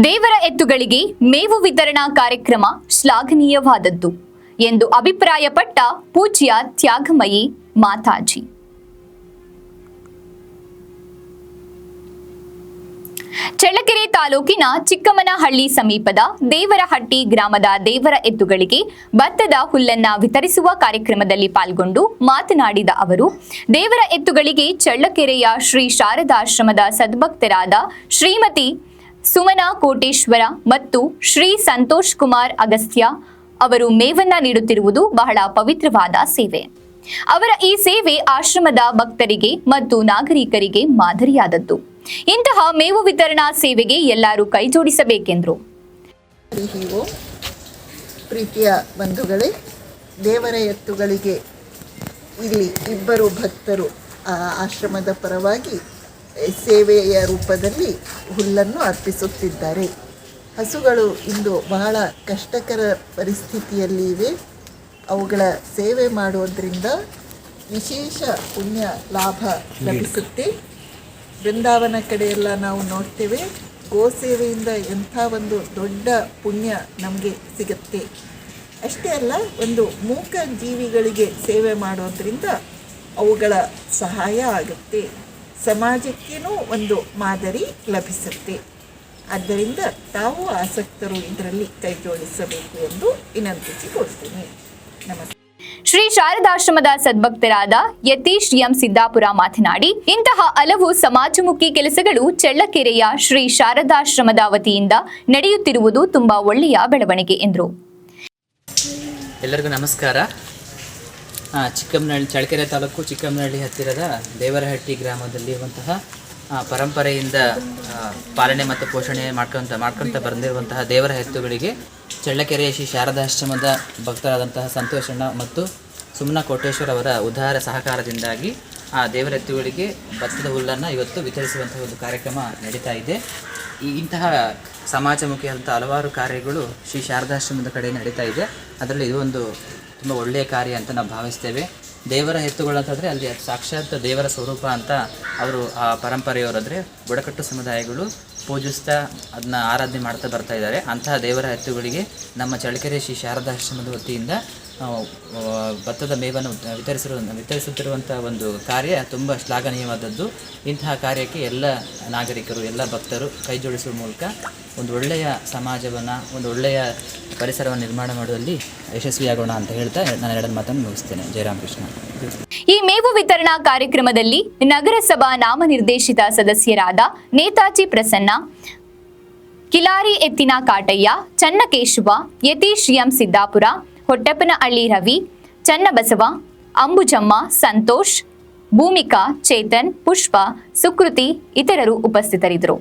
ದೇವರ ಎತ್ತುಗಳಿಗೆ ಮೇವು ವಿತರಣಾ ಕಾರ್ಯಕ್ರಮ ಶ್ಲಾಘನೀಯವಾದದ್ದು ಎಂದು ಅಭಿಪ್ರಾಯಪಟ್ಟ ಪೂಜ್ಯ ತ್ಯಾಗಮಯಿ ಮಾತಾಜಿ. ಚಳ್ಳಕೆರೆ ತಾಲೂಕಿನ ಚಿಕ್ಕಮ್ಮನಹಳ್ಳಿ ಸಮೀಪದ ದೇವರಹಟ್ಟಿ ಗ್ರಾಮದ ದೇವರ ಎತ್ತುಗಳಿಗೆ ಭತ್ತದ ಹುಲ್ಲನ್ನ ವಿತರಿಸುವ ಕಾರ್ಯಕ್ರಮದಲ್ಲಿ ಪಾಲ್ಗೊಂಡು ಮಾತನಾಡಿದ ಅವರು, ದೇವರ ಎತ್ತುಗಳಿಗೆ ಚಳ್ಳಕೆರೆಯ ಶ್ರೀ ಶಾರದಾಶ್ರಮದ ಸದ್ಭಕ್ತರಾದ ಶ್ರೀಮತಿ ಸುಮನಾ ಕೋಟೇಶ್ವರ ಮತ್ತು ಶ್ರೀ ಸಂತೋಷ್ ಕುಮಾರ್ ಅಗಸ್ತ್ಯ ಅವರು ಮೇವನ್ನ ನೀಡುತ್ತಿರುವುದು ಬಹಳ ಪವಿತ್ರವಾದ ಸೇವೆ. ಅವರ ಈ ಸೇವೆ ಆಶ್ರಮದ ಭಕ್ತರಿಗೆ ಮತ್ತು ನಾಗರಿಕರಿಗೆ ಮಾದರಿಯಾದದ್ದು. ಇಂತಹ ಮೇವು ವಿತರಣಾ ಸೇವೆಗೆ ಎಲ್ಲರೂ ಕೈ ಜೋಡಿಸಬೇಕೆಂದರು. ಪ್ರೀತಿಯ ಬಂಧುಗಳೇ, ದೇವರ ಎತ್ತುಗಳಿಗೆ ಇಲ್ಲಿ ಇಬ್ಬರು ಭಕ್ತರು ಆಶ್ರಮದ ಪರವಾಗಿ ಸೇವೆಯ ರೂಪದಲ್ಲಿ ಹುಲ್ಲನ್ನು ಅರ್ಪಿಸುತ್ತಿದ್ದಾರೆ. ಹಸುಗಳು ಇಂದು ಬಹಳ ಕಷ್ಟಕರ ಪರಿಸ್ಥಿತಿಯಲ್ಲಿ ಇವೆ. ಅವುಗಳ ಸೇವೆ ಮಾಡೋದ್ರಿಂದ ವಿಶೇಷ ಪುಣ್ಯ ಲಾಭ ಲಭಿಸುತ್ತೆ. ಬೃಂದಾವನ ಕಡೆಯೆಲ್ಲ ನಾವು ನೋಡ್ತೇವೆ, ಗೋಸೇವೆಯಿಂದ ಎಂಥ ಒಂದು ದೊಡ್ಡ ಪುಣ್ಯ ನಮಗೆ ಸಿಗುತ್ತೆ. ಅಷ್ಟೇ ಅಲ್ಲ, ಒಂದು ಮೂಕ ಜೀವಿಗಳಿಗೆ ಸೇವೆ ಮಾಡೋದ್ರಿಂದ ಅವುಗಳ ಸಹಾಯ ಆಗುತ್ತೆ, ಸಮಾಜಕ್ಕೇನೂ ಒಂದು ಮಾದರಿ ಲಭಿಸುತ್ತೆ. ಆದ್ದರಿಂದ ತಾವು ಆಸಕ್ತರು ಇದರಲ್ಲಿ ಕೈ ಜೋಡಿಸಬೇಕು ಎಂದು ವಿನಂತಿಸಿಕೊಳ್ತೀನಿ. ನಮಸ್ತೆ. ಶ್ರೀ ಶಾರದಾಶ್ರಮದ ಸದ್ಭಕ್ತರಾದ ಯತೀಶ್ ಎಂ ಸಿದ್ದಾಪುರ ಮಾತನಾಡಿ, ಇಂತಹ ಹಲವು ಸಮಾಜಮುಖಿ ಕೆಲಸಗಳು ಚಳ್ಳಕೆರೆಯ ಶ್ರೀ ಶಾರದಾಶ್ರಮದ ವತಿಯಿಂದ ನಡೆಯುತ್ತಿರುವುದು ತುಂಬಾ ಒಳ್ಳೆಯ ಬೆಳವಣಿಗೆ ಎಂದರು. ಎಲ್ಲರಿಗೂ ನಮಸ್ಕಾರ. ಚಿಕ್ಕಮ್ಮನಹಳ್ಳಿ, ಚಳ್ಳಕೆರೆ ತಾಲೂಕು ಚಿಕ್ಕಮ್ಮನಹಳ್ಳಿ ಹತ್ತಿರದ ದೇವರಹಟ್ಟಿ ಗ್ರಾಮದಲ್ಲಿರುವಂತಹ ಪರಂಪರೆಯಿಂದ ಪಾಲನೆ ಮತ್ತು ಪೋಷಣೆ ಮಾಡ್ಕೊಂತ ಬಂದಿರುವಂತಹ ದೇವರ ಎತ್ತುಗಳಿಗೆ ಚಳ್ಳಕೆರೆಯ ಶ್ರೀ ಶಾರದಾಶ್ರಮದ ಭಕ್ತರಾದಂತಹ ಸಂತೋಷಣ್ಣ ಮತ್ತು ಸುಮನಾ ಕೋಟೇಶ್ವರ ಅವರ ಉದಾರ ಸಹಕಾರದಿಂದಾಗಿ ಆ ದೇವರ ಎತ್ತುಗಳಿಗೆ ಭತ್ತದ ಹುಲ್ಲನ್ನು ಇವತ್ತು ವಿತರಿಸುವಂತಹ ಒಂದು ಕಾರ್ಯಕ್ರಮ ನಡೀತಾ ಇದೆ. ಇಂತಹ ಸಮಾಜಮುಖಿಯಾದಂಥ ಹಲವಾರು ಕಾರ್ಯಗಳು ಶ್ರೀ ಶಾರದಾಶ್ರಮದ ಕಡೆ ನಡೀತಾ ಇದೆ. ಅದರಲ್ಲಿ ಇದು ಒಂದು ತುಂಬ ಒಳ್ಳೆಯ ಕಾರ್ಯ ಅಂತ ನಾವು ಭಾವಿಸ್ತೇವೆ. ದೇವರ ಎತ್ತುಗಳು ಅಂತಂದರೆ ಅಲ್ಲಿ ಸಾಕ್ಷಾತ್ ದೇವರ ಸ್ವರೂಪ ಅಂತ ಅವರು ಆ ಪರಂಪರೆಯವರಂದರೆ ಬುಡಕಟ್ಟು ಸಮುದಾಯಗಳು ಪೂಜಿಸ್ತಾ ಅದನ್ನ ಆರಾಧನೆ ಮಾಡ್ತಾ ಬರ್ತಾ ಇದ್ದಾರೆ. ಅಂತಹ ದೇವರ ಎತ್ತುಗಳಿಗೆ ನಮ್ಮ ಚಳ್ಳಕೆರೆ ಶ್ರೀ ಶಾರದಾಶ್ರಮದ ವತಿಯಿಂದ ಭತ್ತದ ಮೇವನ್ನು ವಿತರಿಸುತ್ತಿರುವಂಥ ಒಂದು ಕಾರ್ಯ ತುಂಬ ಶ್ಲಾಘನೀಯವಾದದ್ದು. ಇಂತಹ ಕಾರ್ಯಕ್ಕೆ ಎಲ್ಲ ನಾಗರಿಕರು, ಎಲ್ಲ ಭಕ್ತರು ಕೈ ಜೋಡಿಸುವ ಮೂಲಕ ಒಂದು ಒಳ್ಳೆಯ ಸಮಾಜವನ್ನು, ಒಂದು ಒಳ್ಳೆಯ ಪರಿಸರವನ್ನು ನಿರ್ಮಾಣ ಮಾಡುವಲ್ಲಿ ಯಶಸ್ವಿಯಾಗೋಣ ಅಂತ ಹೇಳ್ತಾ ನಾನು ಎರಡನ್ನು ಮಾತನ್ನು ಮುಗಿಸ್ತೇನೆ. ಜಯರಾಮಕೃಷ್ಣ. ಈ ಮೇವು ವಿತರಣಾ ಕಾರ್ಯಕ್ರಮದಲ್ಲಿ ನಗರಸಭಾ ನಾಮನಿರ್ದೇಶಿತ ಸದಸ್ಯರಾದ ನೇತಾಜಿ ಪ್ರಸನ್ನ, ಕಿಲಾರಿ ಎತ್ತಿನ ಕಾಟಯ್ಯ, ಚನ್ನಕೇಶವ, ಯತೀಶ್ ಎಂ ಸಿದ್ದಾಪುರ, ಹೊಟ್ಟಪ್ಪನಹಳ್ಳಿ ರವಿ, ಚನ್ನಬಸವ, ಅಂಬುಜಮ್ಮ, ಸಂತೋಷ್, ಭೂಮಿಕಾ, ಚೇತನ್, ಪುಷ್ಪ, ಸುಕೃತಿ ಇತರರು ಉಪಸ್ಥಿತರಿದ್ದರು.